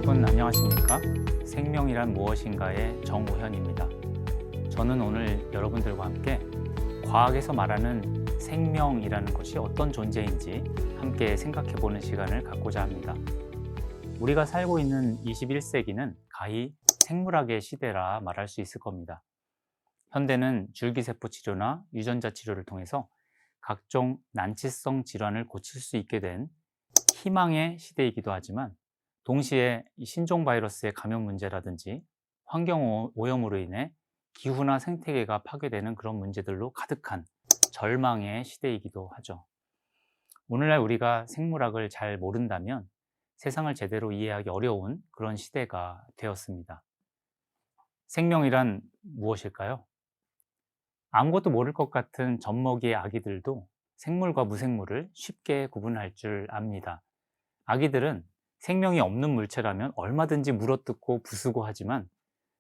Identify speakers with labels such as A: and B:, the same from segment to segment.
A: 여러분 안녕하십니까? 생명이란 무엇인가의 정우현입니다. 저는 오늘 여러분들과 함께 과학에서 말하는 생명이라는 것이 어떤 존재인지 함께 생각해보는 시간을 갖고자 합니다. 우리가 살고 있는 21세기는 가히 생물학의 시대라 말할 수 있을 겁니다. 현대는 줄기세포 치료나 유전자 치료를 통해서 각종 난치성 질환을 고칠 수 있게 된 희망의 시대이기도 하지만 동시에 신종 바이러스의 감염 문제라든지 환경 오염으로 인해 기후나 생태계가 파괴되는 그런 문제들로 가득한 절망의 시대이기도 하죠. 오늘날 우리가 생물학을 잘 모른다면 세상을 제대로 이해하기 어려운 그런 시대가 되었습니다. 생명이란 무엇일까요? 아무것도 모를 것 같은 젖먹이의 아기들도 생물과 무생물을 쉽게 구분할 줄 압니다. 아기들은 생명이 없는 물체라면 얼마든지 물어뜯고 부수고 하지만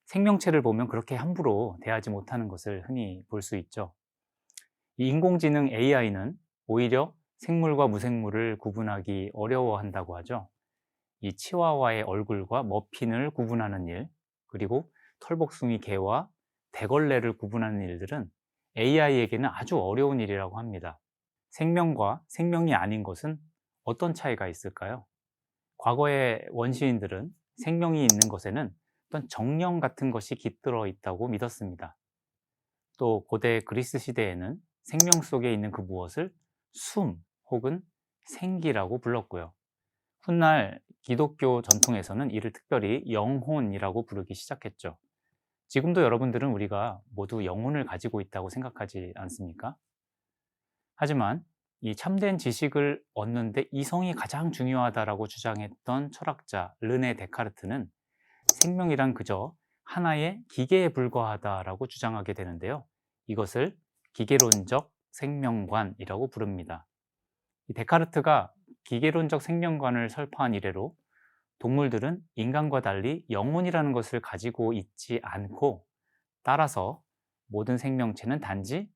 A: 생명체를 보면 그렇게 함부로 대하지 못하는 것을 흔히 볼 수 있죠. 이 인공지능 AI는 오히려 생물과 무생물을 구분하기 어려워한다고 하죠. 이 치와와의 얼굴과 머핀을 구분하는 일, 그리고 털복숭이 개와 대걸레를 구분하는 일들은 AI에게는 아주 어려운 일이라고 합니다. 생명과 생명이 아닌 것은 어떤 차이가 있을까요? 과거의 원시인들은 생명이 있는 것에는 어떤 정령 같은 것이 깃들어 있다고 믿었습니다. 또 고대 그리스 시대에는 생명 속에 있는 그 무엇을 숨 혹은 생기라고 불렀고요. 훗날 기독교 전통에서는 이를 특별히 영혼이라고 부르기 시작했죠. 지금도 여러분들은 우리가 모두 영혼을 가지고 있다고 생각하지 않습니까? 하지만 이 참된 지식을 얻는데 이성이 가장 중요하다라고 주장했던 철학자 르네 데카르트는 생명이란 그저 하나의 기계에 불과하다라고 주장하게 되는데요. 이것을 기계론적 생명관이라고 부릅니다. 이 데카르트가 기계론적 생명관을 설파한 이래로 동물들은 인간과 달리 영혼이라는 것을 가지고 있지 않고 따라서 모든 생명체는 단지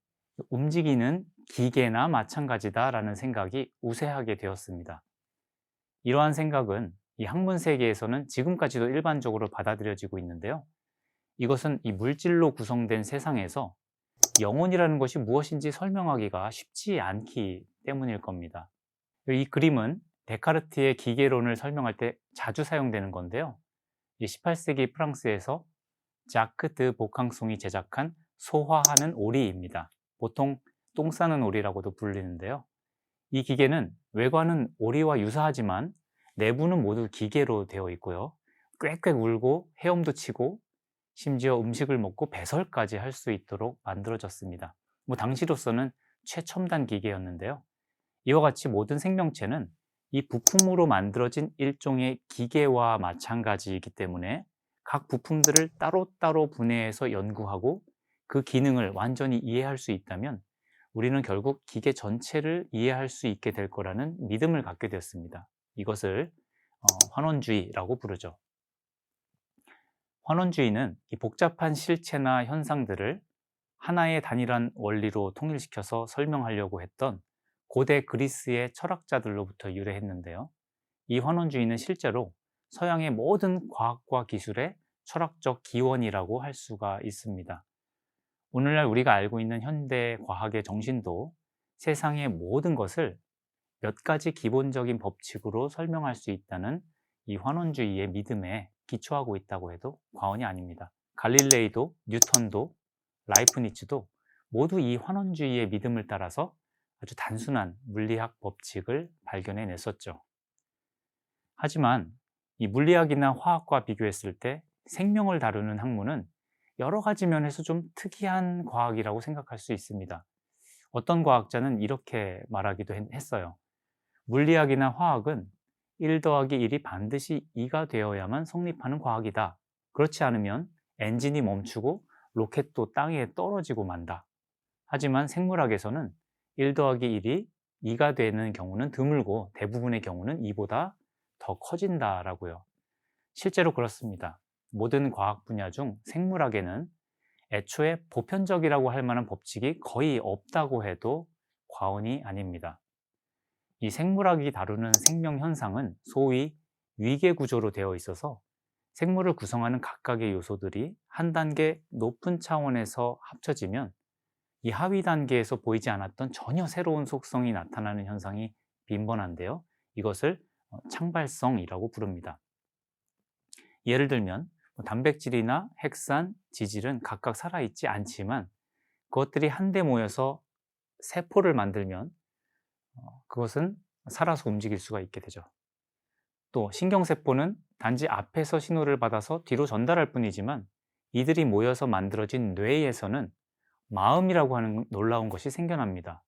A: 움직이는 기계나 마찬가지다라는 생각이 우세하게 되었습니다. 이러한 생각은 이 학문 세계에서는 지금까지도 일반적으로 받아들여지고 있는데요. 이것은 이 물질로 구성된 세상에서 영혼이라는 것이 무엇인지 설명하기가 쉽지 않기 때문일 겁니다. 이 그림은 데카르트의 기계론을 설명할 때 자주 사용되는 건데요. 18세기 프랑스에서 자크 드 보캉송이 제작한 소화하는 오리입니다. 보통 똥 싸는 오리라고도 불리는데요. 이 기계는 외관은 오리와 유사하지만 내부는 모두 기계로 되어 있고요. 꽥꽥 울고 헤엄도 치고 심지어 음식을 먹고 배설까지 할 수 있도록 만들어졌습니다. 당시로서는 최첨단 기계였는데요. 이와 같이 모든 생명체는 이 부품으로 만들어진 일종의 기계와 마찬가지이기 때문에 각 부품들을 따로따로 분해해서 연구하고 그 기능을 완전히 이해할 수 있다면 우리는 결국 기계 전체를 이해할 수 있게 될 거라는 믿음을 갖게 되었습니다. 이것을 환원주의라고 부르죠. 환원주의는 이 복잡한 실체나 현상들을 하나의 단일한 원리로 통일시켜서 설명하려고 했던 고대 그리스의 철학자들로부터 유래했는데요. 이 환원주의는 실제로 서양의 모든 과학과 기술의 철학적 기원이라고 할 수가 있습니다. 오늘날 우리가 알고 있는 현대 과학의 정신도 세상의 모든 것을 몇 가지 기본적인 법칙으로 설명할 수 있다는 이 환원주의의 믿음에 기초하고 있다고 해도 과언이 아닙니다. 갈릴레이도, 뉴턴도, 라이프니츠도 모두 이 환원주의의 믿음을 따라서 아주 단순한 물리학 법칙을 발견해 냈었죠. 하지만 이 물리학이나 화학과 비교했을 때 생명을 다루는 학문은 여러 가지 면에서 좀 특이한 과학이라고 생각할 수 있습니다. 어떤 과학자는 이렇게 말하기도 했어요. 물리학이나 화학은 1 더하기 1이 반드시 2가 되어야만 성립하는 과학이다. 그렇지 않으면 엔진이 멈추고 로켓도 땅에 떨어지고 만다. 하지만 생물학에서는 1 더하기 1이 2가 되는 경우는 드물고 대부분의 경우는 2보다 더 커진다라고요. 실제로 그렇습니다. 모든 과학 분야 중 생물학에는 애초에 보편적이라고 할 만한 법칙이 거의 없다고 해도 과언이 아닙니다. 이 생물학이 다루는 생명 현상은 소위 위계 구조로 되어 있어서 생물을 구성하는 각각의 요소들이 한 단계 높은 차원에서 합쳐지면 이 하위 단계에서 보이지 않았던 전혀 새로운 속성이 나타나는 현상이 빈번한데요. 이것을 창발성이라고 부릅니다. 예를 들면 단백질이나 핵산, 지질은 각각 살아있지 않지만 그것들이 한데 모여서 세포를 만들면 그것은 살아서 움직일 수가 있게 되죠. 또 신경세포는 단지 앞에서 신호를 받아서 뒤로 전달할 뿐이지만 이들이 모여서 만들어진 뇌에서는 마음이라고 하는 놀라운 것이 생겨납니다.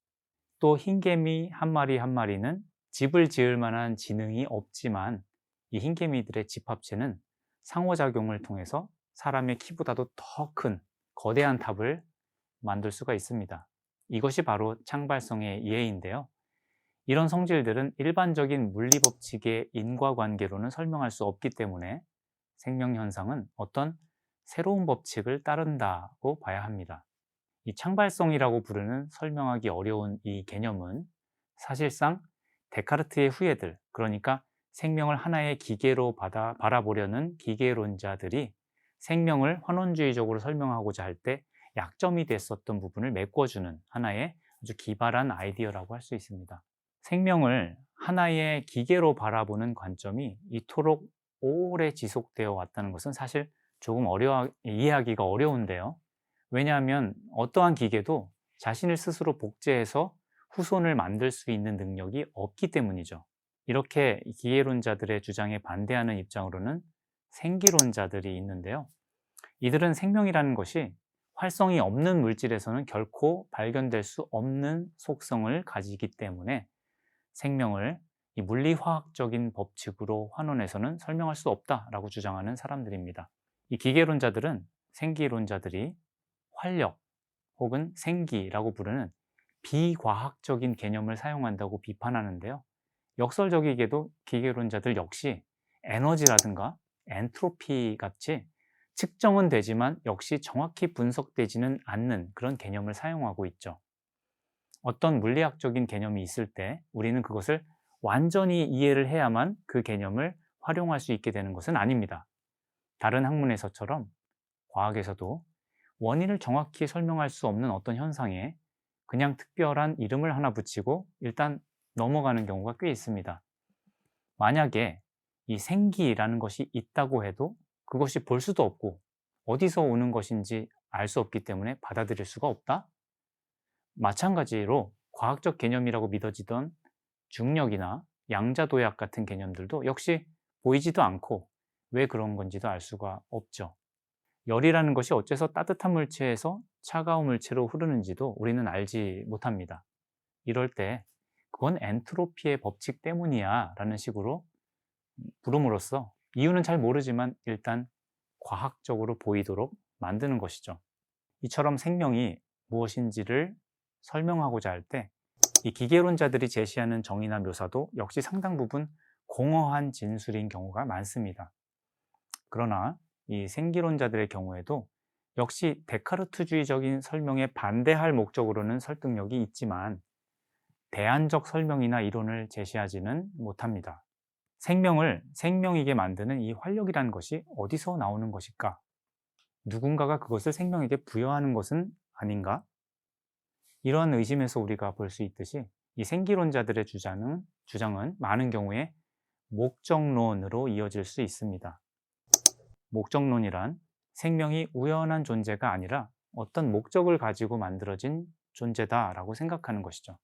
A: 또 흰개미 한 마리 한 마리는 집을 지을 만한 지능이 없지만 이 흰개미들의 집합체는 상호작용을 통해서 사람의 키보다도 더 큰 거대한 탑을 만들 수가 있습니다. 이것이 바로 창발성의 예인데요. 이런 성질들은 일반적인 물리 법칙의 인과관계로는 설명할 수 없기 때문에 생명 현상은 어떤 새로운 법칙을 따른다고 봐야 합니다. 이 창발성이라고 부르는 설명하기 어려운 이 개념은 사실상 데카르트의 후예들, 그러니까 생명을 하나의 기계로 바라보려는 기계론자들이 생명을 환원주의적으로 설명하고자 할 때 약점이 됐었던 부분을 메꿔주는 하나의 아주 기발한 아이디어라고 할 수 있습니다. 생명을 하나의 기계로 바라보는 관점이 이토록 오래 지속되어 왔다는 것은 사실 조금 이해하기가 어려운데요. 왜냐하면 어떠한 기계도 자신을 스스로 복제해서 후손을 만들 수 있는 능력이 없기 때문이죠. 이렇게 기계론자들의 주장에 반대하는 입장으로는 생기론자들이 있는데요. 이들은 생명이라는 것이 활성이 없는 물질에서는 결코 발견될 수 없는 속성을 가지기 때문에 생명을 이 물리화학적인 법칙으로 환원해서는 설명할 수 없다라고 주장하는 사람들입니다. 이 기계론자들은 생기론자들이 활력 혹은 생기라고 부르는 비과학적인 개념을 사용한다고 비판하는데요. 역설적이게도 기계론자들 역시 에너지라든가 엔트로피 같이 측정은 되지만 역시 정확히 분석되지는 않는 그런 개념을 사용하고 있죠. 어떤 물리학적인 개념이 있을 때 우리는 그것을 완전히 이해를 해야만 그 개념을 활용할 수 있게 되는 것은 아닙니다. 다른 학문에서처럼 과학에서도 원인을 정확히 설명할 수 없는 어떤 현상에 그냥 특별한 이름을 하나 붙이고 일단 넘어가는 경우가 꽤 있습니다. 만약에 이 생기라는 것이 있다고 해도 그것이 볼 수도 없고 어디서 오는 것인지 알 수 없기 때문에 받아들일 수가 없다? 마찬가지로 과학적 개념이라고 믿어지던 중력이나 양자도약 같은 개념들도 역시 보이지도 않고 왜 그런 건지도 알 수가 없죠. 열이라는 것이 어째서 따뜻한 물체에서 차가운 물체로 흐르는지도 우리는 알지 못합니다. 이럴 때 그건 엔트로피의 법칙 때문이야 라는 식으로 부름으로써 이유는 잘 모르지만 일단 과학적으로 보이도록 만드는 것이죠. 이처럼 생명이 무엇인지를 설명하고자 할 때 이 기계론자들이 제시하는 정의나 묘사도 역시 상당 부분 공허한 진술인 경우가 많습니다. 그러나 이 생기론자들의 경우에도 역시 데카르트주의적인 설명에 반대할 목적으로는 설득력이 있지만 대안적 설명이나 이론을 제시하지는 못합니다. 생명을 생명이게 만드는 이 활력이라는 것이 어디서 나오는 것일까? 누군가가 그것을 생명에게 부여하는 것은 아닌가? 이러한 의심에서 우리가 볼 수 있듯이 이 생기론자들의 주장은 많은 경우에 목적론으로 이어질 수 있습니다. 목적론이란 생명이 우연한 존재가 아니라 어떤 목적을 가지고 만들어진 존재다라고 생각하는 것이죠.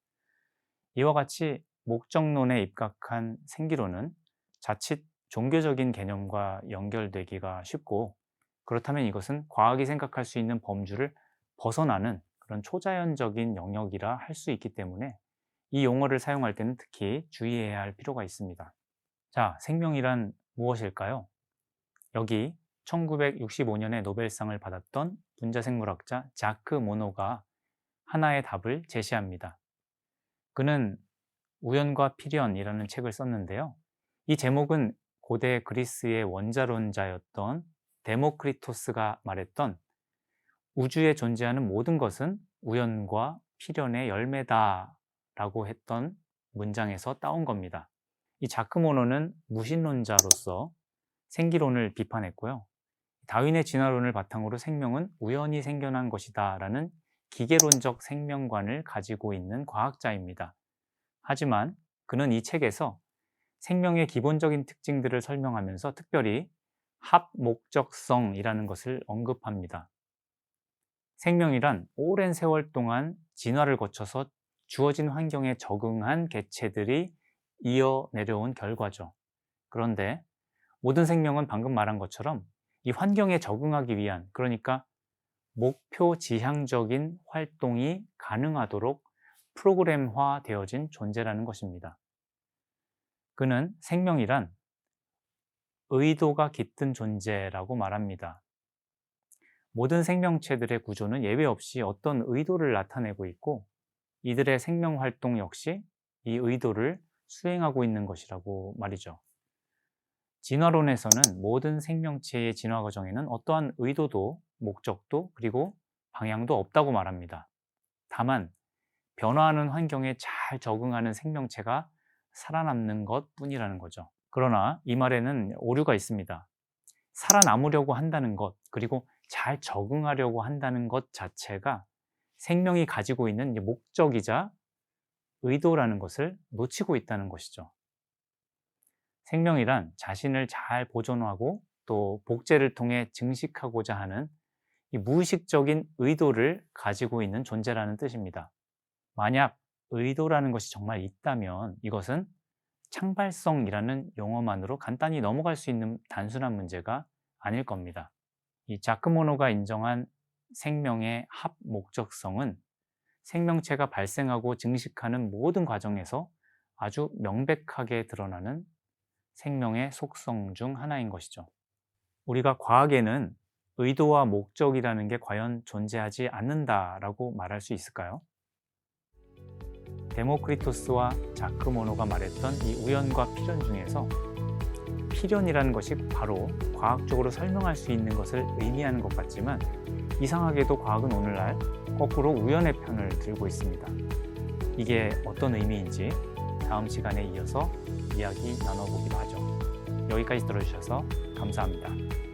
A: 이와 같이 목적론에 입각한 생기론은 자칫 종교적인 개념과 연결되기가 쉽고 그렇다면 이것은 과학이 생각할 수 있는 범주를 벗어나는 그런 초자연적인 영역이라 할 수 있기 때문에 이 용어를 사용할 때는 특히 주의해야 할 필요가 있습니다. 자, 생명이란 무엇일까요? 여기 1965년에 노벨상을 받았던 분자생물학자 자크 모노가 하나의 답을 제시합니다. 그는 우연과 필연이라는 책을 썼는데요. 이 제목은 고대 그리스의 원자론자였던 데모크리토스가 말했던 우주에 존재하는 모든 것은 우연과 필연의 열매다 라고 했던 문장에서 따온 겁니다. 이 자크모노는 무신론자로서 생기론을 비판했고요. 다윈의 진화론을 바탕으로 생명은 우연히 생겨난 것이다 라는 기계론적 생명관을 가지고 있는 과학자입니다. 하지만 그는 이 책에서 생명의 기본적인 특징들을 설명하면서 특별히 합목적성이라는 것을 언급합니다. 생명이란 오랜 세월 동안 진화를 거쳐서 주어진 환경에 적응한 개체들이 이어 내려온 결과죠. 그런데 모든 생명은 방금 말한 것처럼 이 환경에 적응하기 위한, 그러니까 목표 지향적인 활동이 가능하도록 프로그램화 되어진 존재라는 것입니다. 그는 생명이란 의도가 깃든 존재라고 말합니다. 모든 생명체들의 구조는 예외 없이 어떤 의도를 나타내고 있고 이들의 생명 활동 역시 이 의도를 수행하고 있는 것이라고 말이죠. 진화론에서는 모든 생명체의 진화 과정에는 어떠한 의도도 목적도 그리고 방향도 없다고 말합니다. 다만 변화하는 환경에 잘 적응하는 생명체가 살아남는 것 뿐이라는 거죠. 그러나 이 말에는 오류가 있습니다. 살아남으려고 한다는 것, 그리고 잘 적응하려고 한다는 것 자체가 생명이 가지고 있는 목적이자 의도라는 것을 놓치고 있다는 것이죠. 생명이란 자신을 잘 보존하고 또 복제를 통해 증식하고자 하는 이 무의식적인 의도를 가지고 있는 존재라는 뜻입니다. 만약 의도라는 것이 정말 있다면 이것은 창발성이라는 용어만으로 간단히 넘어갈 수 있는 단순한 문제가 아닐 겁니다. 이 자크모노가 인정한 생명의 합목적성은 생명체가 발생하고 증식하는 모든 과정에서 아주 명백하게 드러나는 생명의 속성 중 하나인 것이죠. 우리가 과학에는 의도와 목적이라는 게 과연 존재하지 않는다라고 말할 수 있을까요? 데모크리토스와 자크모노가 말했던 이 우연과 필연 중에서 필연이라는 것이 바로 과학적으로 설명할 수 있는 것을 의미하는 것 같지만 이상하게도 과학은 오늘날 거꾸로 우연의 편을 들고 있습니다. 이게 어떤 의미인지 다음 시간에 이어서 이야기 나눠보기로 하죠. 여기까지 들어주셔서 감사합니다.